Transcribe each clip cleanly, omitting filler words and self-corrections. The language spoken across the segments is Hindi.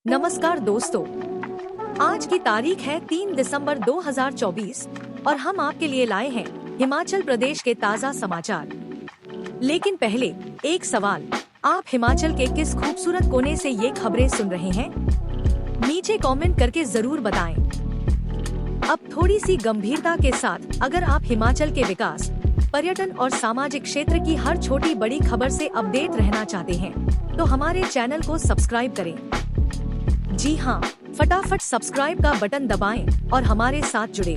नमस्कार दोस्तों, आज की तारीख है 3 दिसंबर 2024 और हम आपके लिए लाए हैं हिमाचल प्रदेश के ताज़ा समाचार। लेकिन पहले एक सवाल, आप हिमाचल के किस खूबसूरत कोने से ये खबरें सुन रहे हैं? नीचे कमेंट करके जरूर बताएं। अब थोड़ी सी गंभीरता के साथ अगर आप हिमाचल के विकास, पर्यटन और सामाजिक क्षेत्र की हर छोटी बड़ी खबर से अपडेट रहना चाहते हैं तो हमारे चैनल को सब्सक्राइब करें। जी हाँ, फटाफट सब्सक्राइब का बटन दबाएं और हमारे साथ जुड़े।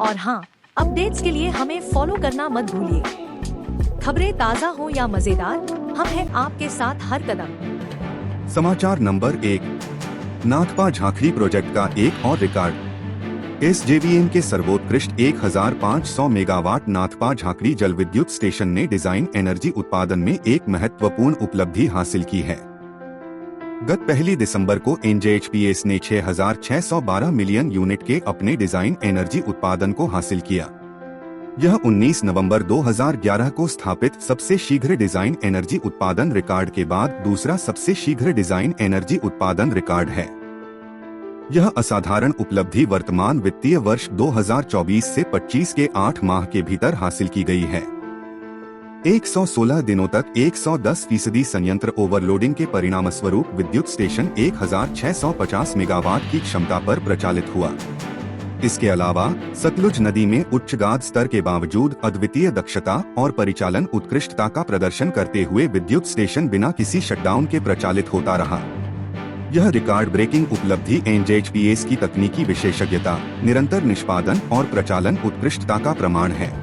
और हाँ, अपडेट्स के लिए हमें फॉलो करना मत भूलिए। खबरें ताज़ा हो या मजेदार, हम हैं आपके साथ हर कदम। समाचार नंबर 1, नाथपा झांकड़ी प्रोजेक्ट का एक और रिकॉर्ड। एसजेवीएन के सर्वोत्कृष्ट 1500 मेगावाट नाथपा झांकड़ी जल विद्युत स्टेशन ने डिजाइन एनर्जी उत्पादन में एक महत्वपूर्ण उपलब्धि हासिल की है। गत 1 दिसंबर को एनजेएचपीएस ने 6612 मिलियन यूनिट के अपने डिजाइन एनर्जी उत्पादन को हासिल किया। यह 19 नवंबर 2011 को स्थापित सबसे शीघ्र डिजाइन एनर्जी उत्पादन रिकॉर्ड के बाद दूसरा सबसे शीघ्र डिजाइन एनर्जी उत्पादन रिकॉर्ड है। यह असाधारण उपलब्धि वर्तमान वित्तीय वर्ष 2024 से 25 के 8 माह के भीतर हासिल की गई है। 116 दिनों तक 110% संयंत्र ओवरलोडिंग के परिणामस्वरूप विद्युत स्टेशन 1650 मेगावाट की क्षमता पर प्रचालित हुआ। इसके अलावा सतलुज नदी में उच्च गाद स्तर के बावजूद अद्वितीय दक्षता और परिचालन उत्कृष्टता का प्रदर्शन करते हुए विद्युत स्टेशन बिना किसी शटडाउन के प्रचालित होता रहा। यह रिकॉर्ड ब्रेकिंग उपलब्धि एनजेएचपीएस की तकनीकी विशेषज्ञता, निरंतर निष्पादन और प्रचालन उत्कृष्टता का प्रमाण है।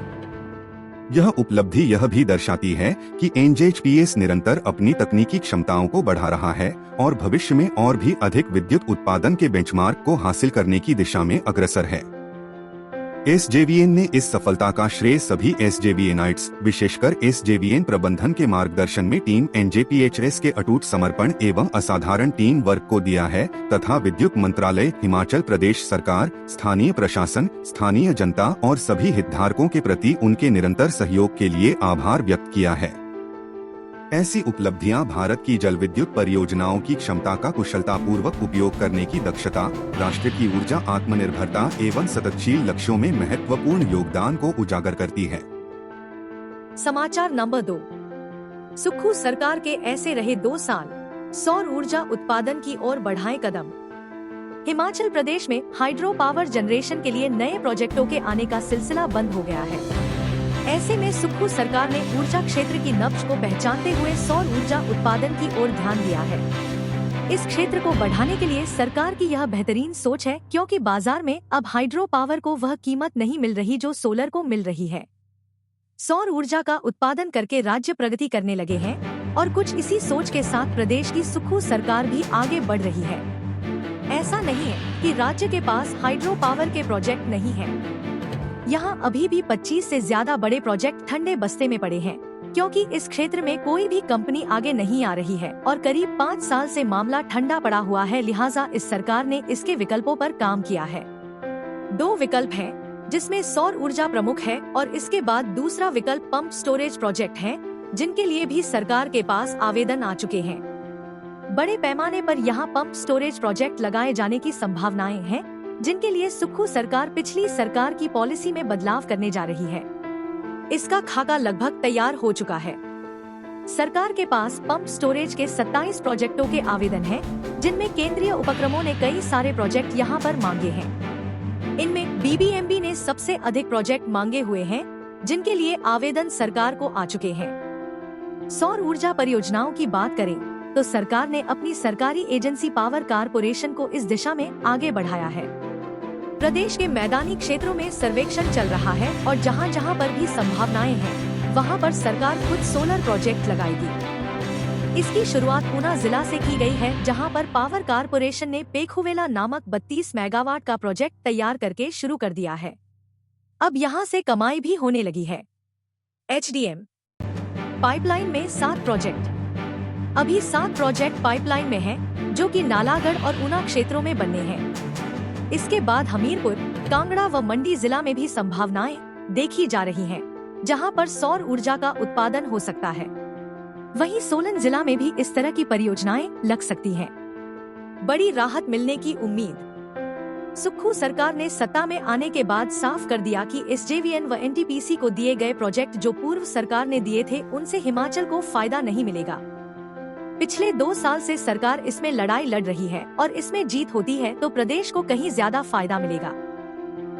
यह उपलब्धि यह भी दर्शाती है कि एनजेएचपीएस निरंतर अपनी तकनीकी क्षमताओं को बढ़ा रहा है और भविष्य में और भी अधिक विद्युत उत्पादन के बेंचमार्क को हासिल करने की दिशा में अग्रसर है। एसजेवीएन ने इस सफलता का श्रेय सभी एसजेवीएनाइट्स, विशेषकर एसजेवीएन प्रबंधन के मार्गदर्शन में टीम एनजेपीएचएस के अटूट समर्पण एवं असाधारण टीम वर्क को दिया है तथा विद्युत मंत्रालय, हिमाचल प्रदेश सरकार, स्थानीय प्रशासन, स्थानीय जनता और सभी हितधारकों के प्रति उनके निरंतर सहयोग के लिए आभार व्यक्त किया है। ऐसी उपलब्धियां भारत की जल विद्युत परियोजनाओं की क्षमता का कुशलतापूर्वक उपयोग करने की दक्षता, राष्ट्र की ऊर्जा आत्मनिर्भरता एवं सततशील लक्ष्यों में महत्वपूर्ण योगदान को उजागर करती है। समाचार नंबर 2, सुक्खू सरकार के ऐसे रहे 2 साल, सौर ऊर्जा उत्पादन की ओर बढ़ाए कदम। हिमाचल प्रदेश में हाइड्रो पावर जनरेशन के लिए नए प्रोजेक्टों के आने का सिलसिला बंद हो गया है। ऐसे में सुक्खू सरकार ने ऊर्जा क्षेत्र की नब्ज को पहचानते हुए सौर ऊर्जा उत्पादन की ओर ध्यान दिया है। इस क्षेत्र को बढ़ाने के लिए सरकार की यह बेहतरीन सोच है, क्योंकि बाजार में अब हाइड्रो पावर को वह कीमत नहीं मिल रही जो सोलर को मिल रही है। सौर ऊर्जा का उत्पादन करके राज्य प्रगति करने लगे हैं और कुछ इसी सोच के साथ प्रदेश की सुक्खू सरकार भी आगे बढ़ रही है। ऐसा नहीं है कि राज्य के पास हाइड्रो पावर के प्रोजेक्ट नहीं है। यहाँ अभी भी 25 से ज्यादा बड़े प्रोजेक्ट ठंडे बस्ते में पड़े हैं, क्योंकि इस क्षेत्र में कोई भी कंपनी आगे नहीं आ रही है और करीब 5 साल से मामला ठंडा पड़ा हुआ है। लिहाजा इस सरकार ने इसके विकल्पों पर काम किया है। 2 विकल्प हैं, जिसमें सौर ऊर्जा प्रमुख है और इसके बाद दूसरा विकल्प पंप स्टोरेज प्रोजेक्ट है, जिनके लिए भी सरकार के पास आवेदन आ चुके हैं। बड़े पैमाने पर यहाँ पंप स्टोरेज प्रोजेक्ट लगाए जाने की संभावनाएं हैं, जिनके लिए सुक्खू सरकार पिछली सरकार की पॉलिसी में बदलाव करने जा रही है। इसका खाका लगभग तैयार हो चुका है। सरकार के पास पंप स्टोरेज के 27 प्रोजेक्टों के आवेदन हैं, जिनमें केंद्रीय उपक्रमों ने कई सारे प्रोजेक्ट यहां पर मांगे हैं। इनमें बीबीएमबी ने सबसे अधिक प्रोजेक्ट मांगे हुए हैं, जिनके लिए आवेदन सरकार को आ चुके हैं। सौर ऊर्जा परियोजनाओं की बात करें तो सरकार ने अपनी सरकारी एजेंसी पावर कारपोरेशन को इस दिशा में आगे बढ़ाया है। प्रदेश के मैदानी क्षेत्रों में सर्वेक्षण चल रहा है और जहां जहां पर भी संभावनाएं हैं, वहां पर सरकार खुद सोलर प्रोजेक्ट लगाएगी। इसकी शुरुआत ऊना जिला से की गई है, जहां पर पावर कारपोरेशन ने पेखुवेला नामक 32 मेगावाट का प्रोजेक्ट तैयार करके शुरू कर दिया है। अब यहां से कमाई भी होने लगी है। एचडीएम पाइपलाइन में 7 प्रोजेक्ट, अभी 7 प्रोजेक्ट पाइपलाइन में हैं, जो कि नालागढ़ और ऊना क्षेत्रों में बनने हैं। इसके बाद हमीरपुर, कांगड़ा व मंडी जिला में भी संभावनाएं देखी जा रही हैं, जहां पर सौर ऊर्जा का उत्पादन हो सकता है। वहीं सोलन जिला में भी इस तरह की परियोजनाएं लग सकती हैं। बड़ी राहत मिलने की उम्मीद। सुक्खू सरकार ने सत्ता में आने के बाद साफ कर दिया कि एसजेवीएन व एनटीपीसी को दिए गए प्रोजेक्ट जो पूर्व सरकार ने दिए थे उनसे हिमाचल को फायदा नहीं मिलेगा। पिछले 2 साल से सरकार इसमें लड़ाई लड़ रही है और इसमें जीत होती है तो प्रदेश को कहीं ज्यादा फायदा मिलेगा।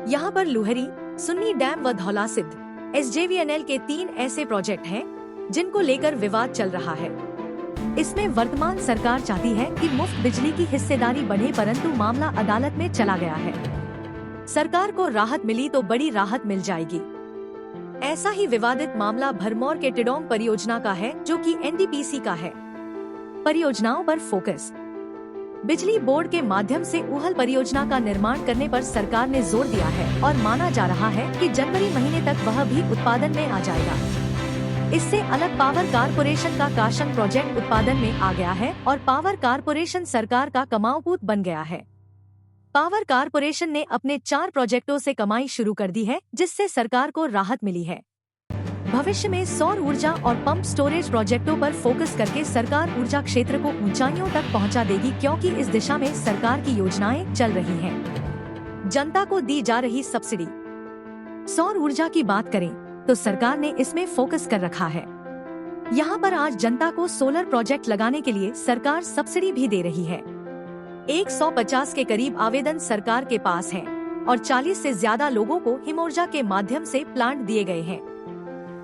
यहाँ पर लुहरी, सुन्नी डैम व धौलासिद्ध एसजेवीएनएल के 3 ऐसे प्रोजेक्ट हैं जिनको लेकर विवाद चल रहा है। इसमें वर्तमान सरकार चाहती है कि मुफ्त बिजली की हिस्सेदारी बढ़े, परंतु मामला अदालत में चला गया है। सरकार को राहत मिली तो बड़ी राहत मिल जाएगी। ऐसा ही विवादित मामला भरमौर के टिडोंग परियोजना का है जो कि एनटीपीसी का है। परियोजनाओं पर फोकस। बिजली बोर्ड के माध्यम से ऊहल परियोजना का निर्माण करने पर सरकार ने जोर दिया है और माना जा रहा है कि जनवरी महीने तक वह भी उत्पादन में आ जाएगा। इससे अलग पावर कारपोरेशन का काशन प्रोजेक्ट उत्पादन में आ गया है और पावर कारपोरेशन सरकार का कमाऊपूत बन गया है। पावर कारपोरेशन ने अपने 4 प्रोजेक्टों से कमाई शुरू कर दी है जिससे सरकार को राहत मिली है। भविष्य में सौर ऊर्जा और पंप स्टोरेज प्रोजेक्टों पर फोकस करके सरकार ऊर्जा क्षेत्र को ऊंचाइयों तक पहुंचा देगी, क्योंकि इस दिशा में सरकार की योजनाएं चल रही हैं। जनता को दी जा रही सब्सिडी। सौर ऊर्जा की बात करें तो सरकार ने इसमें फोकस कर रखा है। यहाँ पर आज जनता को सोलर प्रोजेक्ट लगाने के लिए सरकार सब्सिडी भी दे रही है। 150 के करीब आवेदन सरकार के पास हैं और 40 से ज्यादा लोगों को हिमऊर्जा के माध्यम से प्लांट दिए गए हैं।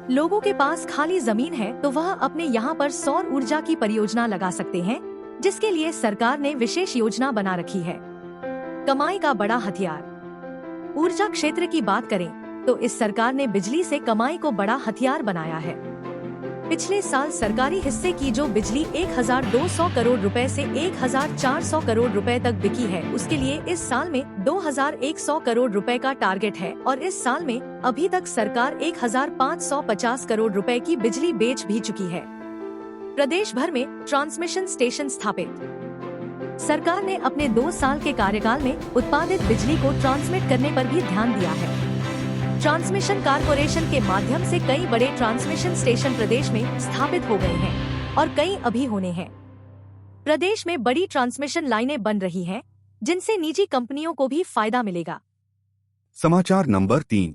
लोगों के पास खाली जमीन है तो वह अपने यहाँ पर सौर ऊर्जा की परियोजना लगा सकते हैं, जिसके लिए सरकार ने विशेष योजना बना रखी है। कमाई का बड़ा हथियार। ऊर्जा क्षेत्र की बात करें तो इस सरकार ने बिजली से कमाई को बड़ा हथियार बनाया है। पिछले साल सरकारी हिस्से की जो बिजली 1200 करोड़ रुपए से 1400 करोड़ रुपए तक बिकी है, उसके लिए इस साल में 2100 करोड़ रुपए का टारगेट है और इस साल में अभी तक सरकार 1550 करोड़ रुपए की बिजली बेच भी चुकी है। प्रदेश भर में ट्रांसमिशन स्टेशन स्थापित। सरकार ने अपने 2 साल के कार्यकाल में उत्पादित बिजली को ट्रांसमिट करने पर भी ध्यान दिया है। ट्रांसमिशन कारपोरेशन के माध्यम से कई बड़े ट्रांसमिशन स्टेशन प्रदेश में स्थापित हो गए हैं और कई अभी होने हैं। प्रदेश में बड़ी ट्रांसमिशन लाइनें बन रही हैं, जिनसे निजी कंपनियों को भी फायदा मिलेगा। समाचार नंबर 3।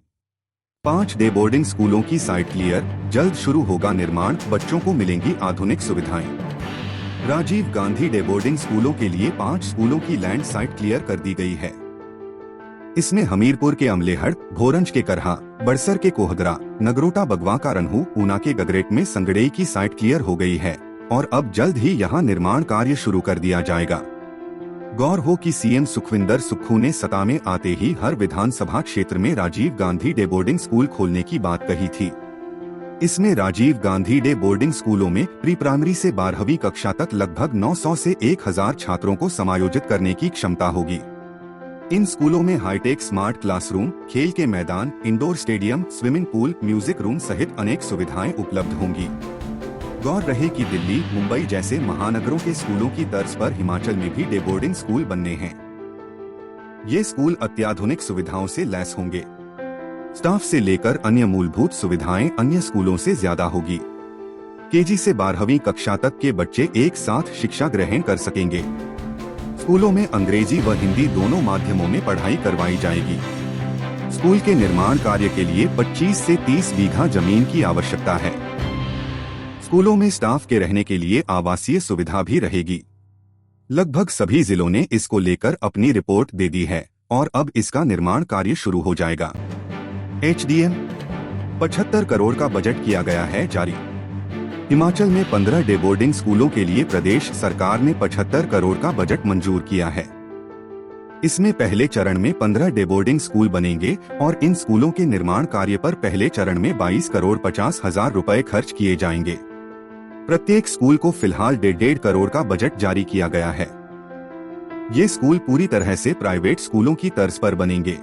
5 डे बोर्डिंग स्कूलों की साइट क्लियर, जल्द शुरू होगा निर्माण, बच्चों को मिलेंगी आधुनिक सुविधाएं। राजीव गांधी डे बोर्डिंग स्कूलों के लिए 5 स्कूलों की लैंड साइट क्लियर कर दी गई है। इसमें हमीरपुर के अमलेहड़, भोरंज के करहा, बड़सर के कोहगरा, नगरोटा बगवा का रनहू, ऊना के गगरेट में संगड़ेई की साइट क्लियर हो गई है और अब जल्द ही यहां निर्माण कार्य शुरू कर दिया जाएगा। गौर हो कि सीएम सुखविंदर सुक्खू ने सत्ता में आते ही हर विधानसभा क्षेत्र में Rajiv Gandhi day boarding school खोलने की बात कही थी। इसमें राजीव गांधी डे बोर्डिंग स्कूलों में प्री प्राइमरी से 12वीं कक्षा तक लगभग 900 से 1000 छात्रों को समायोजित करने की क्षमता होगी। इन स्कूलों में हाईटेक स्मार्ट क्लासरूम, खेल के मैदान, indoor stadium, swimming pool, music room सहित अनेक सुविधाएं उपलब्ध होंगी। गौर रहे कि दिल्ली, मुंबई जैसे महानगरों के स्कूलों की तर्ज पर हिमाचल में भी डे बोर्डिंग स्कूल बनने हैं। ये स्कूल अत्याधुनिक सुविधाओं से लैस होंगे। स्टाफ से लेकर अन्य मूलभूत सुविधाएं अन्य स्कूलों से ज्यादा होगी। केजी से 12वीं कक्षा तक के बच्चे एक साथ शिक्षा ग्रहण कर सकेंगे। स्कूलों में अंग्रेजी व हिंदी दोनों माध्यमों में पढ़ाई करवाई जाएगी। स्कूल के निर्माण कार्य के लिए 25 से 30 बीघा जमीन की आवश्यकता है। स्कूलों में स्टाफ के रहने के लिए आवासीय सुविधा भी रहेगी। लगभग सभी जिलों ने इसको लेकर अपनी रिपोर्ट दे दी है और अब इसका निर्माण कार्य शुरू हो जाएगा। एचडीएम 75 करोड़ का बजट किया गया है जारी। हिमाचल में 15 डे बोर्डिंग स्कूलों के लिए प्रदेश सरकार ने 75 करोड़ का बजट मंजूर किया है। इसमें पहले चरण में 15 डे बोर्डिंग स्कूल बनेंगे और इन स्कूलों के निर्माण कार्य पर पहले चरण में 22 करोड़ 50 हजार रुपए खर्च किए जाएंगे। प्रत्येक स्कूल को फिलहाल 1.5 करोड़ का बजट जारी किया गया है। ये स्कूल पूरी तरह से प्राइवेट स्कूलों की तर्ज पर बनेंगे।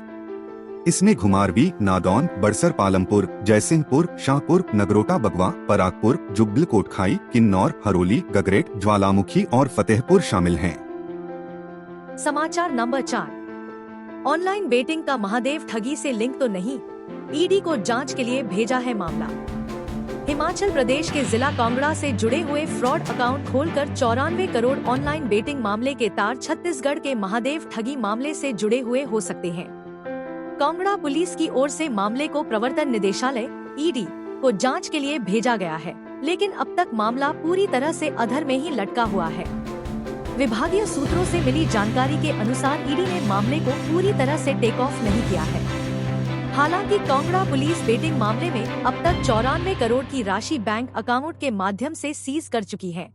इसमें घुमारवी, नादौन, बड़सर, पालमपुर, जयसिंहपुर, शाहपुर, नगरोटा बगवा, परागपुर, जुब्बल कोटखाई, किन्नौर, हरोली, गगरेट, ज्वालामुखी और फतेहपुर शामिल हैं। समाचार नंबर 4। ऑनलाइन बेटिंग का महादेव ठगी से लिंक तो नहीं, ईडी को जांच के लिए भेजा है मामला। हिमाचल प्रदेश के जिला कांगड़ा से जुड़े हुए फ्रॉड अकाउंट खोलकर 94 करोड़ ऑनलाइन बेटिंग मामले के तार छत्तीसगढ़ के महादेव ठगी मामले से जुड़े हुए हो सकते हैं। कांगड़ा पुलिस की ओर से मामले को प्रवर्तन निदेशालय (ईडी) को जांच के लिए भेजा गया है, लेकिन अब तक मामला पूरी तरह से अधर में ही लटका हुआ है। विभागीय सूत्रों से मिली जानकारी के अनुसार ईडी ने मामले को पूरी तरह से टेक ऑफ नहीं किया है। हालांकि कांगड़ा पुलिस बेटिंग मामले में अब तक 94 करोड़ की राशि बैंक अकाउंट के माध्यम से सीज कर चुकी है।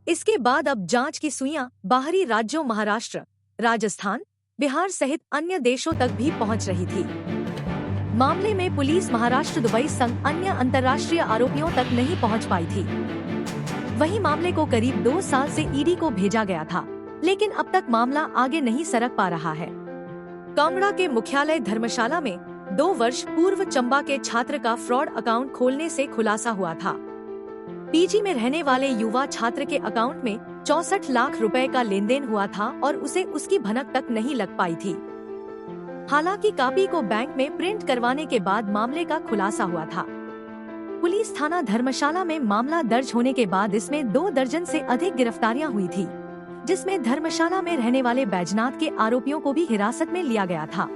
इसके बाद अब जांच की सुइयां बाहरी राज्यों महाराष्ट्र, राजस्थान, बिहार सहित अन्य देशों तक भी पहुंच रही थी। मामले में पुलिस महाराष्ट्र, दुबई संग अन्य अंतर्राष्ट्रीय आरोपियों तक नहीं पहुंच पाई थी। वहीं मामले को करीब 2 साल से ईडी को भेजा गया था, लेकिन अब तक मामला आगे नहीं सरक पा रहा है। कांगड़ा के मुख्यालय धर्मशाला में 2 वर्ष पूर्व चंबा के छात्र का फ्रॉड अकाउंट खोलने से खुलासा हुआ था। पीजी में रहने वाले युवा छात्र के अकाउंट में 64 लाख रुपए का लेन देन हुआ था और उसे उसकी भनक तक नहीं लग पाई थी। हालांकि कॉपी को बैंक में प्रिंट करवाने के बाद मामले का खुलासा हुआ था। पुलिस थाना धर्मशाला में मामला दर्ज होने के बाद इसमें 2 दर्जन से अधिक गिरफ्तारियां हुई थी, जिसमें धर्मशाला में रहने वाले बैजनाथ के आरोपियों को भी हिरासत में लिया गया था।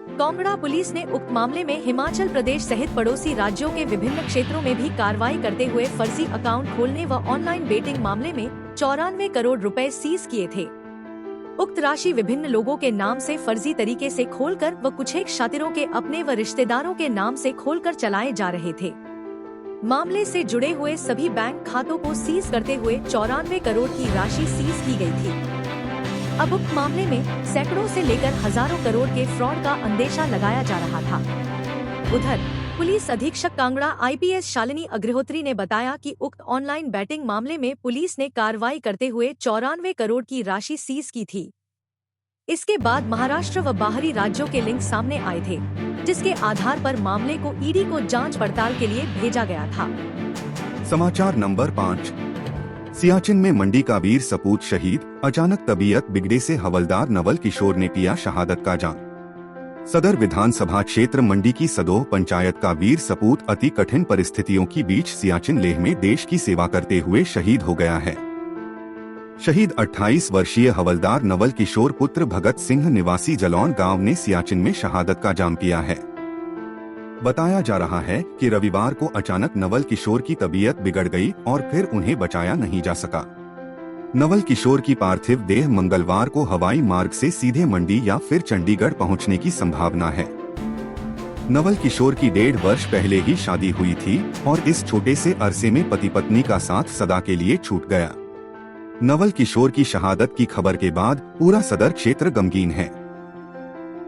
कांगड़ा पुलिस ने उक्त मामले में हिमाचल प्रदेश सहित पड़ोसी राज्यों के विभिन्न क्षेत्रों में भी कार्रवाई करते हुए फर्जी अकाउंट खोलने व ऑनलाइन बेटिंग मामले में 94 करोड़ रुपए सीज किए थे। उक्त राशि विभिन्न लोगों के नाम से फर्जी तरीके से खोलकर व कुछ एक शातिरों के अपने व रिश्तेदारों के नाम से खोलकर चलाए जा रहे थे। मामले से जुड़े हुए सभी बैंक खातों को सीज करते हुए 94 करोड़ की राशि सीज की गई थी। अब उक्त मामले में सैकड़ों से लेकर हजारों करोड़ के फ्रॉड का अंदेशा लगाया जा रहा था। उधर पुलिस अधीक्षक कांगड़ा IPS शालिनी अग्निहोत्री ने बताया कि उक्त ऑनलाइन बैटिंग मामले में पुलिस ने कार्रवाई करते हुए 94 करोड़ की राशि सीज की थी। इसके बाद महाराष्ट्र व बाहरी राज्यों के लिंक सामने आए थे, जिसके आधार पर मामले को ईडी को जांच पड़ताल के लिए भेजा गया था। समाचार नंबर 5। सियाचिन में मंडी का वीर सपूत शहीद, अचानक तबीयत बिगड़े से हवलदार नवल किशोर ने पिया शहादत का जाम। सदर विधानसभा क्षेत्र मंडी की सदोह पंचायत का वीर सपूत अति कठिन परिस्थितियों की बीच सियाचिन लेह में देश की सेवा करते हुए शहीद हो गया है। शहीद 28 वर्षीय हवलदार नवल किशोर पुत्र भगत सिंह निवासी जलौन गांव ने सियाचिन में शहादत का जाम पिया है। बताया जा रहा है कि रविवार को अचानक नवल किशोर की तबीयत बिगड़ गई और फिर उन्हें बचाया नहीं जा सका। नवल किशोर की पार्थिव देह मंगलवार को हवाई मार्ग से सीधे मंडी या फिर चंडीगढ़ पहुंचने की संभावना है। नवल किशोर की 1.5 वर्ष पहले ही शादी हुई थी और इस छोटे से अरसे में पति पत्नी का साथ सदा के लिए छूट गया। नवल किशोर की शहादत की खबर के बाद पूरा सदर क्षेत्र गमगीन है।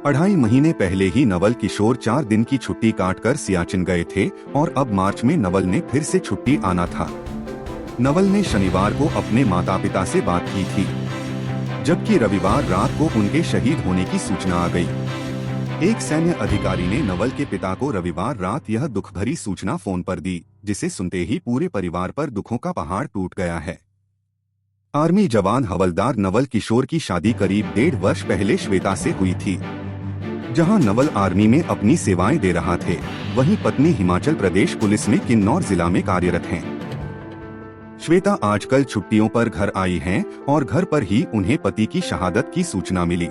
2.5 महीने पहले ही नवल किशोर 4 दिन की छुट्टी काटकर सियाचिन गए थे और अब मार्च में नवल ने फिर से छुट्टी आना था। नवल ने शनिवार को अपने माता पिता से बात की थी, जबकि रविवार रात को उनके शहीद होने की सूचना आ गई। एक सैन्य अधिकारी ने नवल के पिता को रविवार रात यह दुख भरी सूचना फोन पर दी, जिसे सुनते ही पूरे परिवार पर दुखों का पहाड़ टूट गया है। आर्मी जवान हवलदार नवल किशोर की शादी करीब 1.5 वर्ष पहले श्वेता से हुई थी। जहां नवल आर्मी में अपनी सेवाएं दे रहा थे, वहीं पत्नी हिमाचल प्रदेश पुलिस में किन्नौर जिला में कार्यरत हैं। श्वेता आजकल छुट्टियों पर घर आई हैं और घर पर ही उन्हें पति की शहादत की सूचना मिली।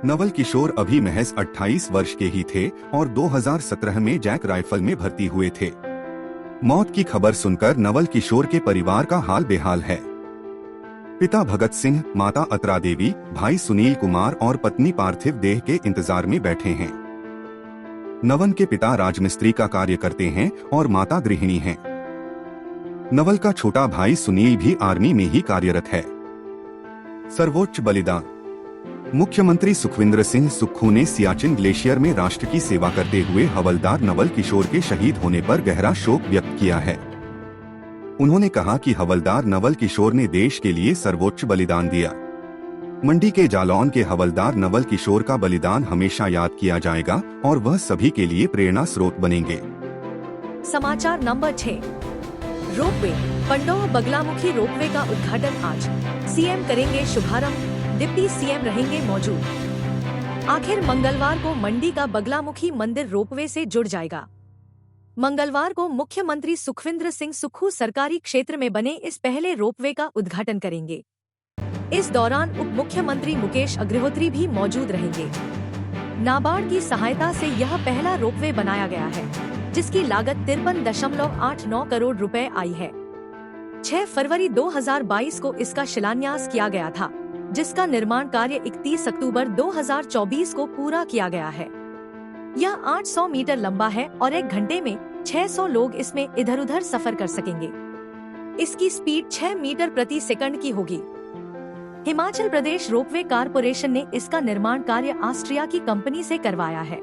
नवल किशोर अभी महज 28 वर्ष के ही थे और 2017 में जैक राइफल में भर्ती हुए थे। मौत की खबर सुनकर नवल किशोर के परिवार का हाल बेहाल है। पिता भगत सिंह, माता अतरा देवी, भाई सुनील कुमार और पत्नी पार्थिव देह के इंतजार में बैठे हैं। नवल के पिता राजमिस्त्री का कार्य करते हैं और माता गृहिणी हैं। नवल का छोटा भाई सुनील भी आर्मी में ही कार्यरत है। सर्वोच्च बलिदान। मुख्यमंत्री सुखविंदर सिंह सुक्खू ने सियाचिन ग्लेशियर में राष्ट्र की सेवा करते हुए हवलदार नवल किशोर के शहीद होने पर गहरा शोक व्यक्त किया है। उन्होंने कहा कि हवलदार नवल किशोर ने देश के लिए सर्वोच्च बलिदान दिया। मंडी के जालौन के हवलदार नवल किशोर का बलिदान हमेशा याद किया जाएगा और वह सभी के लिए प्रेरणा स्रोत बनेंगे। समाचार number 6। Ropeway. Pandoh Baglamukhi ropeway का उद्घाटन आज। सीएम करेंगे शुभारंभ, डिप्टी सीएम रहेंगे मौजूद। आखिर मंगलवार को मंडी का बगलामुखी मंदिर रोपवे से जुड़ जाएगा। मंगलवार को मुख्यमंत्री सुखविंदर सिंह सुक्खू सरकारी क्षेत्र में बने इस पहले रोपवे का उद्घाटन करेंगे। इस दौरान उप मुख्यमंत्री मुकेश अग्निहोत्री भी मौजूद रहेंगे। नाबार्ड की सहायता से यह पहला रोपवे बनाया गया है, जिसकी लागत 53.89 करोड़ रुपए आई है। 6 फरवरी 2022 को इसका शिलान्यास किया गया था, जिसका निर्माण कार्य 31 अक्टूबर 2024 को पूरा किया गया है। यह 800 मीटर लंबा है और 1 घंटे में 600 लोग इसमें इधर उधर सफर कर सकेंगे। इसकी स्पीड 6 मीटर प्रति सेकंड की होगी। हिमाचल प्रदेश रोपवे कारपोरेशन ने इसका निर्माण कार्य ऑस्ट्रिया की कंपनी से करवाया है।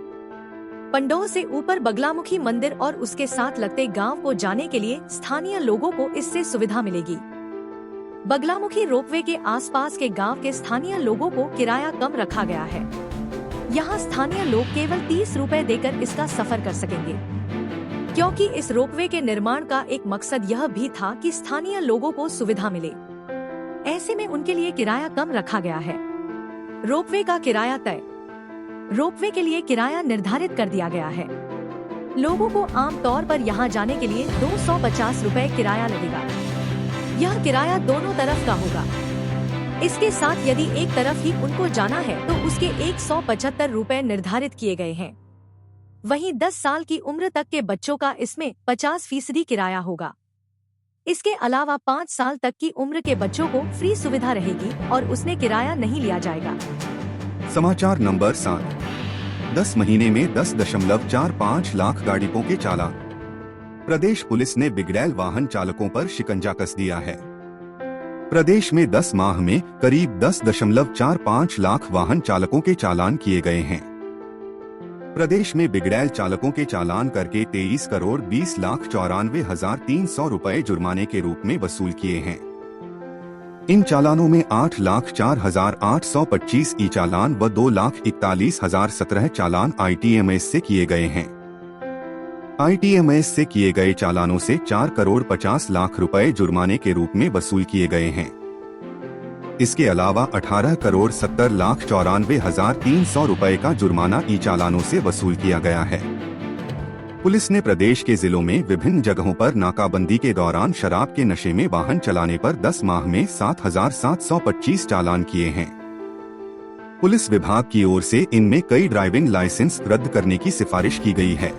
पंडोह से ऊपर बगलामुखी मंदिर और उसके साथ लगते गांव को जाने के लिए स्थानीय लोगों को इससे सुविधा मिलेगी। बगलामुखी रोपवे के आसपास के गांव के स्थानीय लोगों को किराया कम रखा गया है। यहाँ स्थानीय लोग केवल 30 रुपए देकर इसका सफर कर सकेंगे, क्योंकि इस रोपवे के निर्माण का एक मकसद यह भी था कि स्थानीय लोगों को सुविधा मिले। ऐसे में उनके लिए किराया कम रखा गया है। रोपवे का किराया तय। रोपवे के लिए किराया निर्धारित कर दिया गया है। लोगों को आम तौर पर यहाँ जाने के लिए 250 रुपए किराया लगेगा। यह किराया दोनों तरफ का होगा। इसके साथ यदि एक तरफ ही उनको जाना है तो उसके 175 रुपए निर्धारित किए गए हैं। वहीं 10 साल की उम्र तक के बच्चों का इसमें 50% किराया होगा। इसके अलावा 5 साल तक की उम्र के बच्चों को फ्री सुविधा रहेगी और उसमें किराया नहीं लिया जाएगा। समाचार नंबर 7। 10 महीने में 10.45 लाख गाड़ियों के चालान। प्रदेश पुलिस ने बिगड़ैल वाहन चालकों पर शिकंजा कस दिया है। प्रदेश में 10 माह में करीब 10.45 लाख वाहन चालकों के चालान किए गए हैं। प्रदेश में बिगड़ैल चालकों के चालान करके 23 करोड़ 20,94,300 रुपए जुर्माने के रूप में वसूल किए हैं। इन चालानों में 8,04,825 ई चालान व 2,41,017 चालान ITMS से किए गए हैं। ITMS से किए गए चालानों से 4 करोड़ 50 लाख रुपए जुर्माने के रूप में वसूल किए गए हैं। इसके अलावा 18 करोड़ 70,94,300 रुपए का जुर्माना ई चालानों से वसूल किया गया है। पुलिस ने प्रदेश के जिलों में विभिन्न जगहों पर नाकाबंदी के दौरान शराब के नशे में वाहन चलाने पर 10 माह में 7,725 चालान किए हैं। पुलिस विभाग की ओर से इनमें कई ड्राइविंग लाइसेंस रद्द करने की सिफारिश की गई है।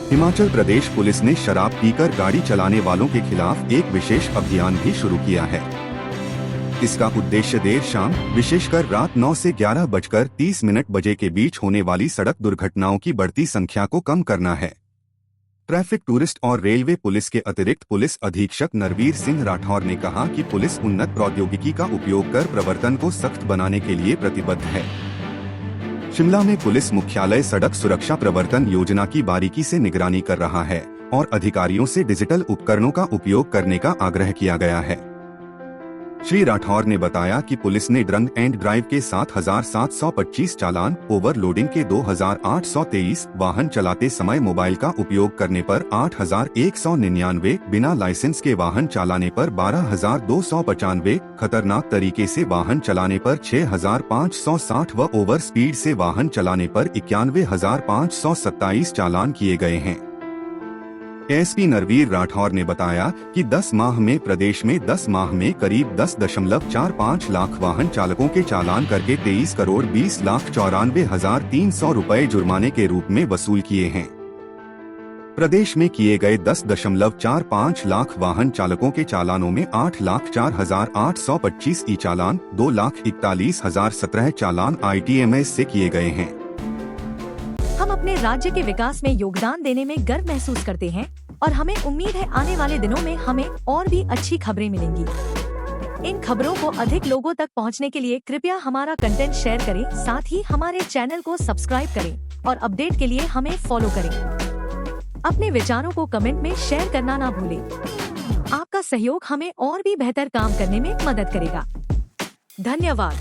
हिमाचल प्रदेश पुलिस ने शराब पीकर गाड़ी चलाने वालों के खिलाफ एक विशेष अभियान भी शुरू किया है। इसका उद्देश्य देर शाम, विशेषकर रात 9 से 11:30 बजे के बीच होने वाली सड़क दुर्घटनाओं की बढ़ती संख्या को कम करना है। ट्रैफिक, टूरिस्ट और रेलवे पुलिस के अतिरिक्त पुलिस अधीक्षक नरवीर सिंह राठौर ने कहा कि पुलिस उन्नत प्रौद्योगिकी का उपयोग कर प्रवर्तन को सख्त बनाने के लिए प्रतिबद्ध है। शिमला में पुलिस मुख्यालय सड़क सुरक्षा प्रवर्तन योजना की बारीकी से निगरानी कर रहा है और अधिकारियों से डिजिटल उपकरणों का उपयोग करने का आग्रह किया गया है। श्री राठौर ने बताया कि पुलिस ने ड्रंक एंड ड्राइव के 7,725 चालान, ओवरलोडिंग के 2,823, वाहन चलाते समय मोबाइल का उपयोग करने पर 8,199, बिना लाइसेंस के वाहन चलाने पर 12,295, खतरनाक तरीके से वाहन चलाने पर 6,560 व ओवर स्पीड से वाहन चलाने पर 91,527 चालान किए गए हैं। एसपी नरवीर राठौर ने बताया कि 10 माह में प्रदेश में 10 माह में करीब 10.45 लाख वाहन चालकों के चालान करके 23 करोड़ 20,94,300 रुपए जुर्माने के रूप में वसूल किए हैं। प्रदेश में किए गए 10.45 लाख वाहन चालकों के चालानों में 8,04,825 ई चालान, 2,41,017 चालान ITMS से किए गए हैं। हम अपने राज्य के विकास में योगदान देने में गर्व महसूस करते हैं और हमें उम्मीद है आने वाले दिनों में हमें और भी अच्छी खबरें मिलेंगी। इन खबरों को अधिक लोगों तक पहुंचने के लिए कृपया हमारा कंटेंट शेयर करें, साथ ही हमारे चैनल को सब्सक्राइब करें और अपडेट के लिए हमें फॉलो करें। अपने विचारों को कमेंट में शेयर करना ना भूलें। आपका सहयोग हमें और भी बेहतर काम करने में मदद करेगा। धन्यवाद।